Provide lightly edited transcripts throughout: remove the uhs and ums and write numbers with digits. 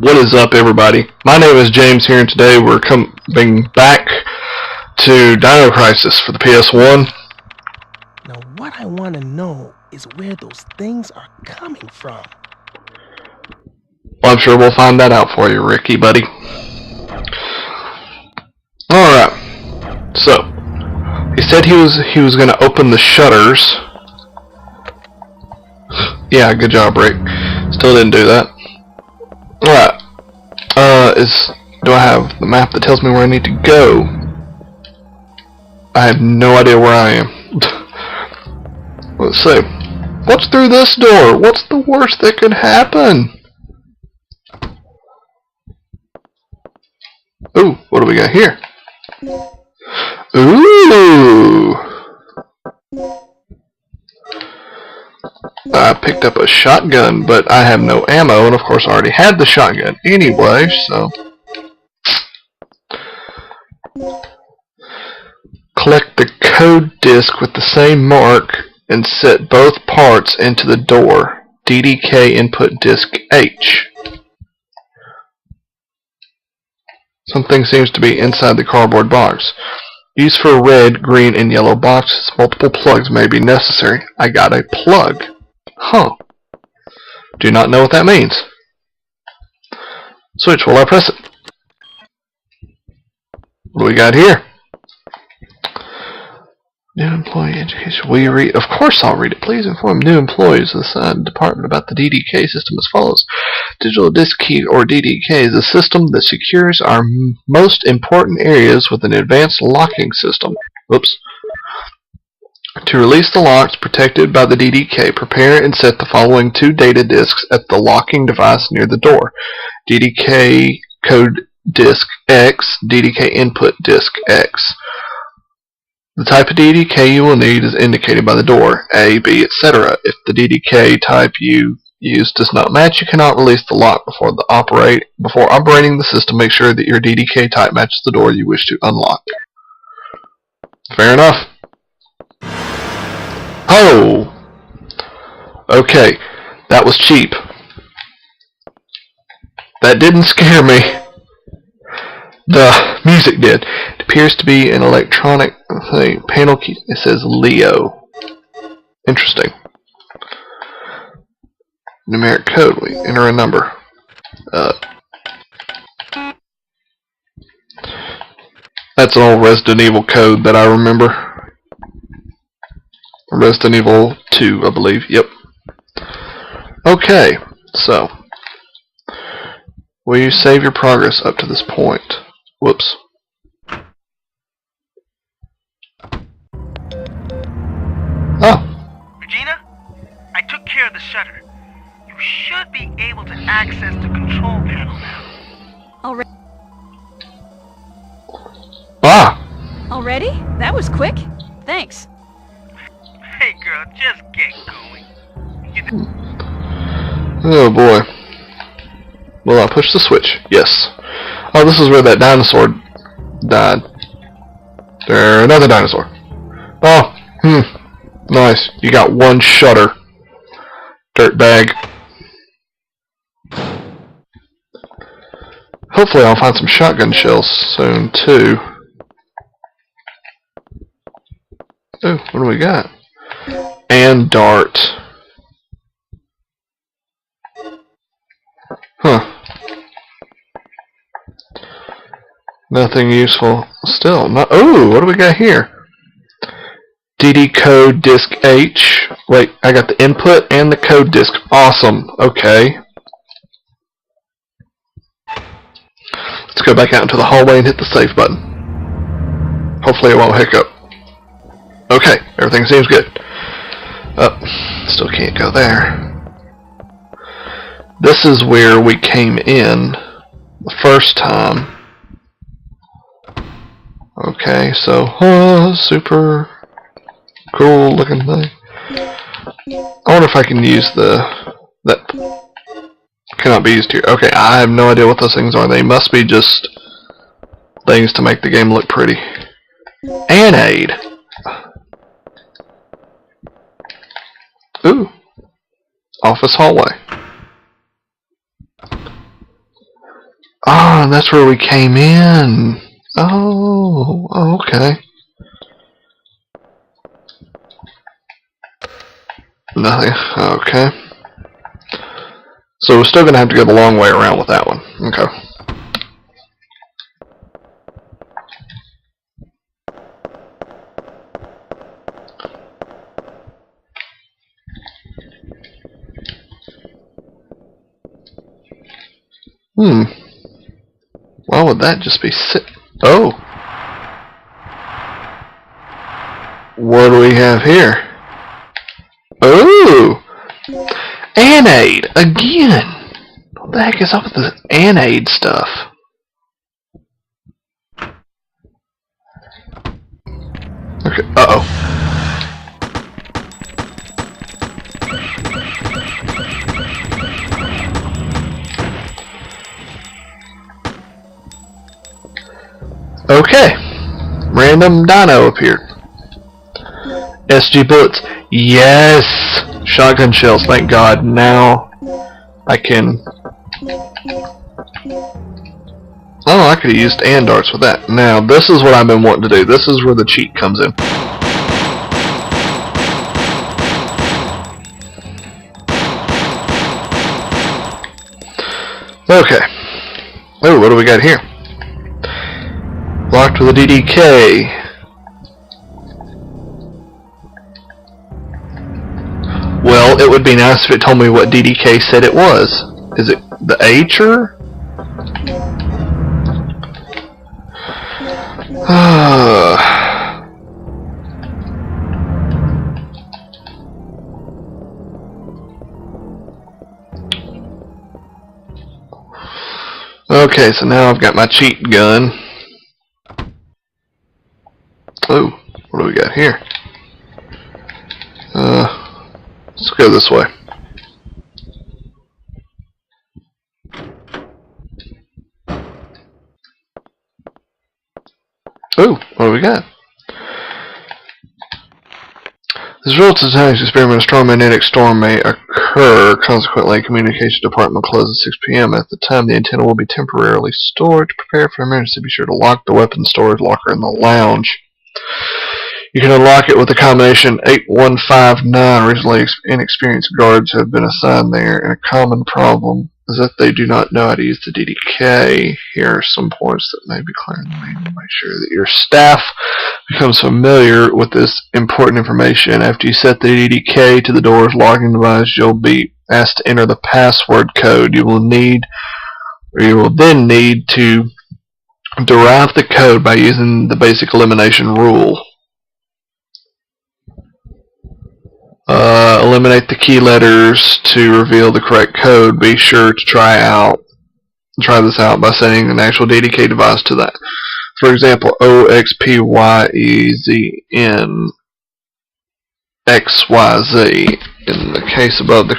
What is up, everybody? My name is James here, and today we're coming back to Dino Crisis for the PS1. Now, what I want to know is where those things are coming from. Well, I'm sure we'll find that out for you, Ricky, buddy. Alright, so, he said he was going to open the shutters. Yeah, good job, Rick. Still didn't do that. Alright, do I have the map that tells me where I need to go? I have no idea where I am. Let's see. What's through this door? What's the worst that could happen? Ooh, what do we got here? Ooh! I picked up a shotgun, but I have no ammo, and of course I already had the shotgun anyway, so... Collect the code disc with the same mark and set both parts into the door. DDK input disc H. Something seems to be inside the cardboard box. Used for red, green, and yellow boxes. Multiple plugs may be necessary. I got a plug. Huh. Do not know what that means. Switch, will I press it? What do we got here? New employee education. Will you read? Of course I'll read it. Please inform new employees of the department about the DDK system as follows. Digital Disk Key, or DDK, is a system that secures our most important areas with an advanced locking system. Oops. To release the locks protected by the DDK, prepare and set the following two data disks at the locking device near the door. DDK code disk X, DDK input disk X. The type of DDK you will need is indicated by the door, A, B, etc. If the DDK type you use does not match, you cannot release the lock before operating the system. Make sure that your DDK type matches the door you wish to unlock. Fair enough. Oh! Okay, that was cheap. That didn't scare me. The music did. It appears to be an electronic thing. Panel key. It says Leo. Interesting. Numeric code. We enter a number. That's an old Resident Evil code that I remember. Resident Evil 2, I believe. Yep. Okay, so will you save your progress up to this point? Whoops. Oh. Regina, I took care of the shutter. You should be able to access the control panel now. Already? Ah. Already? That was quick. Thanks. Hey girl, just get going. Oh boy. Will I push the switch? Yes. Oh, this is where that dinosaur died. There, another dinosaur. Oh, nice. You got one shutter. Dirtbag. Hopefully I'll find some shotgun shells soon, too. Oh, what do we got? And dart. Huh. Nothing useful. Still, not. Oh, what do we got here? DD code disk H. Wait, I got the input and the code disk. Awesome. Okay. Let's go back out into the hallway and hit the save button. Hopefully it won't hiccup. Okay, everything seems good. Still can't go there. This is where we came in the first time. Okay, so super cool looking thing. I wonder if I can use that cannot be used here. Okay, I have no idea what those things are. They must be just things to make the game look pretty. Aid. Ooh. Office hallway. Oh, that's where we came in. Oh, okay. Nothing. Okay. So we're still gonna have to go the long way around with that one. Okay. Why would that just be Oh. What do we have here? Ooh! Anade! Again! What the heck is up with this anade stuff? Okay, uh-oh. Okay. Random Dino appeared. SG bullets. Yes! Shotgun shells, thank God. Now I can... Oh, I could have used and darts with that. Now, this is what I've been wanting to do. This is where the cheat comes in. Okay. Oh, what do we got here? Locked with a DDK. Well, it would be nice if it told me what DDK said it was. Is it the H'er? Okay, so now I've got my cheat gun. Oh, what do we got here? Let's go this way. Oh, what do we got? As a result of tonight's experiment, a strong magnetic storm may occur. Consequently, communication department closes at 6 p.m. At the time, the antenna will be temporarily stored. To prepare for emergency, be sure to lock the weapon storage locker in the lounge. You can unlock it with the combination 8159. Recently, inexperienced guards have been assigned there, and a common problem is that they do not know how to use the DDK. Here are some points that may be clear in the manual. Make sure that your staff becomes familiar with this important information. After you set the DDK to the door's locking device, you'll be asked to enter the password code. You will then need to derive the code by using the basic elimination rule. Eliminate the key letters to reveal the correct code. Be sure to try this out by setting an actual DDK device to that. For example, OXPYEZN XYZ. In the case above, the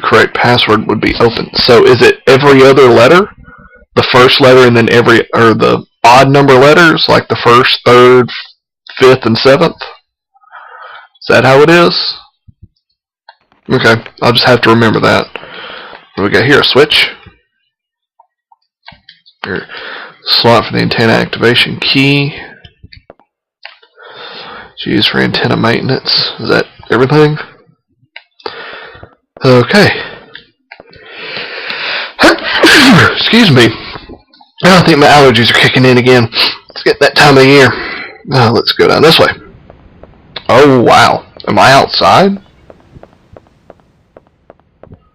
correct password would be open. So is it every other letter? The first letter and then the odd number letters, like the first, third, fifth, and seventh? Is that how it is? Okay, I'll just have to remember that. What do we got here? A switch? Here. Slot for the antenna activation key. It's used for antenna maintenance. Is that everything? Okay. Excuse me. I think my allergies are kicking in again. Let's get that time of year. Let's go down this way. Oh, wow. Am I outside?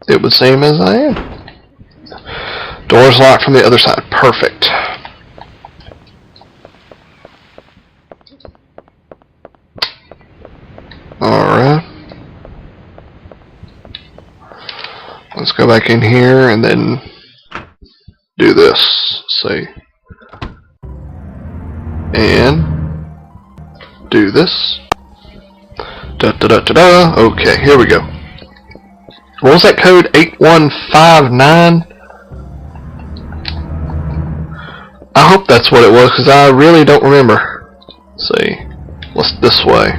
It would seem as I am. Door's locked from the other side. Perfect. Alright. Let's go back in here and then do this. See. And do this. Okay, here we go. What was that code? 8159? I hope that's what it was, because I really don't remember. Let's see. What's this way?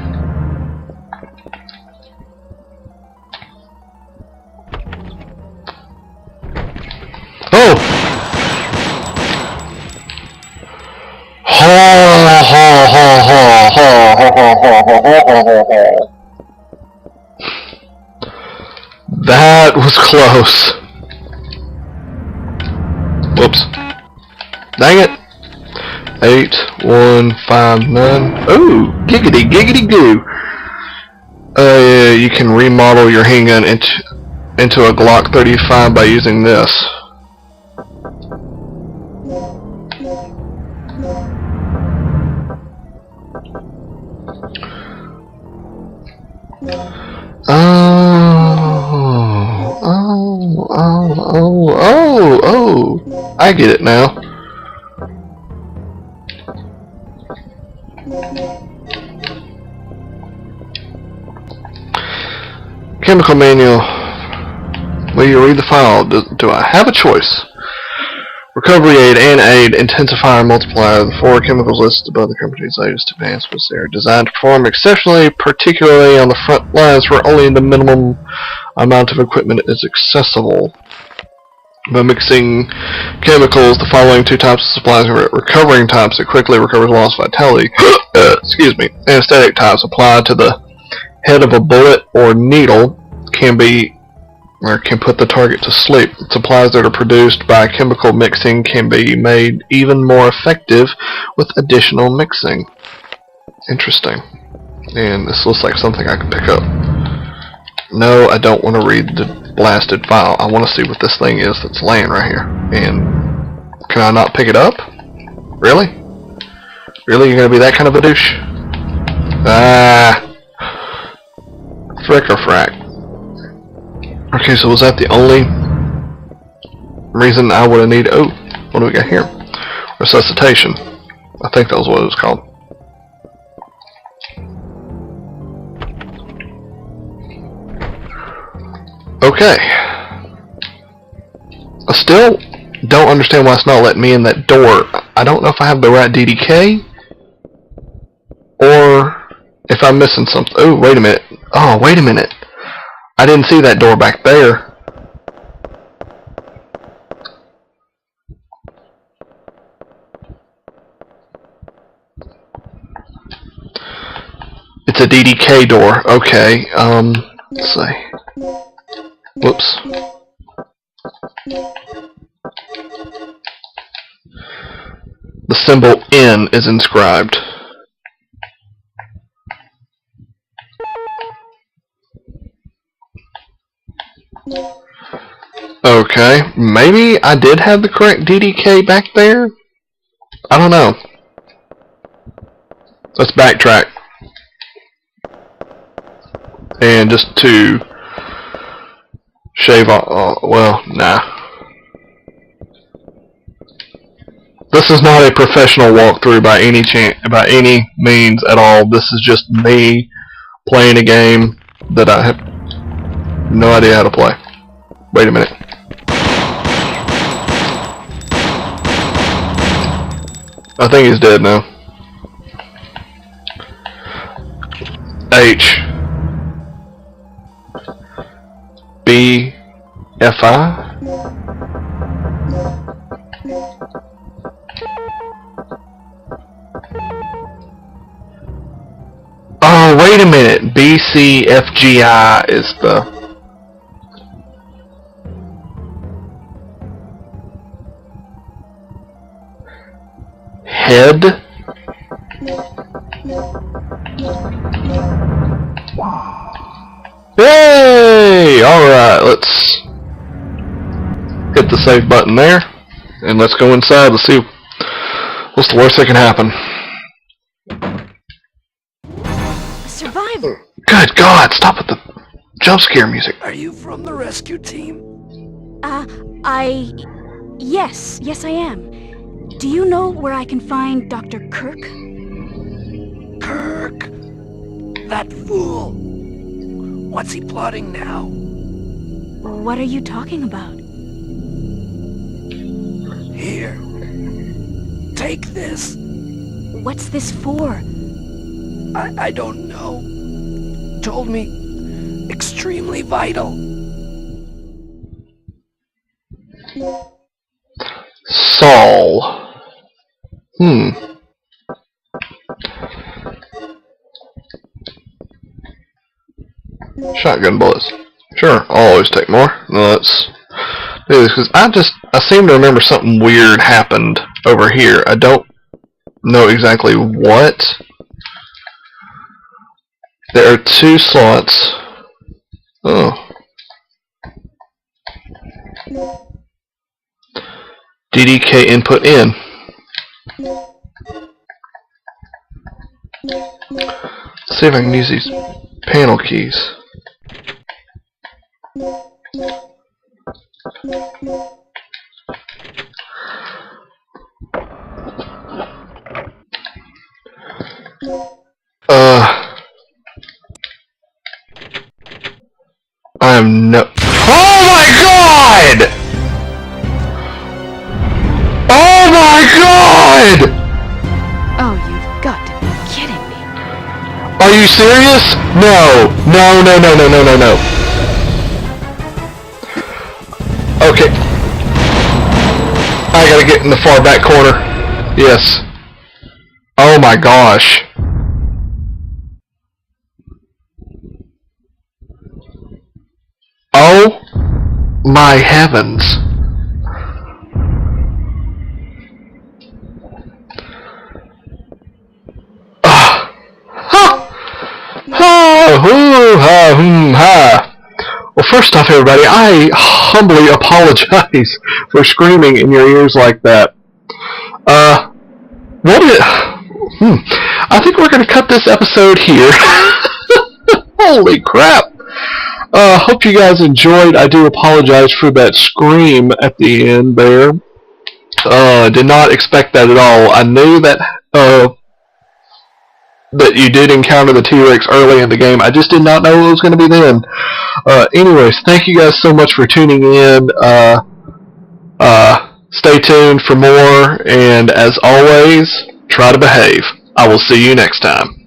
That was close. Whoops. Dang it. 8159. Oh, giggity giggity goo. You can remodel your handgun into a Glock 35 by using this. Oh, I get it now. Chemical manual. Will you read the file? Do I have a choice? Recovery aid and aid, intensifier, multiplier. The four chemicals listed above the company's latest advancements. They are designed to perform exceptionally, particularly on the front lines where only the minimum amount of equipment is accessible. By mixing chemicals, the following two types of supplies are recovering types that quickly recovers lost vitality, excuse me, anesthetic types applied to the head of a bullet or needle can put the target to sleep. Supplies that are produced by chemical mixing can be made even more effective with additional mixing. Interesting. And this looks like something I can pick up. No, I don't want to read the blasted file. I want to see what this thing is that's laying right here. And can I not pick it up? Really? Really? You're going to be that kind of a douche? Ah. Frick or frack. Okay, so was that the only reason I would have needed... Oh, what do we got here? Resuscitation. I think that was what it was called. Okay. I still don't understand why it's not letting me in that door. I don't know if I have the right DDK or if I'm missing something. Oh, wait a minute. Oh, wait a minute. I didn't see that door back there. It's a DDK door. Okay. Let's see. Whoops. The symbol N is inscribed. Okay, maybe I did have the correct DDK back there? I don't know. Let's backtrack. And just to shave off, well, nah. This is not a professional walkthrough by any means at all. This is just me playing a game that I have no idea how to play. Wait a minute. I think he's dead now. H. B. F. I. Oh, wait a minute. B. C. F. G. I is the... head. Yay! Alright, let's hit the save button there. And let's go inside. Let's see what's the worst that can happen. A survivor. Good God, stop with the jump scare music. Are you from the rescue team? Yes, I am. Do you know where I can find Dr. Kirk? Kirk? That fool. What's he plotting now? What are you talking about? Here. Take this. What's this for? I don't know. Told me extremely vital. Saul. Shotgun bullets. Sure, I'll always take more. No, let's do this, because I seem to remember something weird happened over here. I don't know exactly what. There are 2 slots. Oh. DDK input in. Let's see if I can use these panel keys. I am no. Oh my god! Oh my god! Oh, you've got to be kidding me. Are you serious? No. No, no, no, no, no, no, no. Okay. I gotta get in the far back corner. Yes. Oh my gosh. Oh my heavens. Well, first off, everybody, I humbly apologize for screaming in your ears like that. I think we're going to cut this episode here. Holy crap. Hope you guys enjoyed. I do apologize for that scream at the end there. Did not expect that at all. I knew that that you did encounter the T-Rex early in the game. I just did not know it was going to be then. Anyways, thank you guys so much for tuning in. Stay tuned for more, and as always, try to behave. I will see you next time.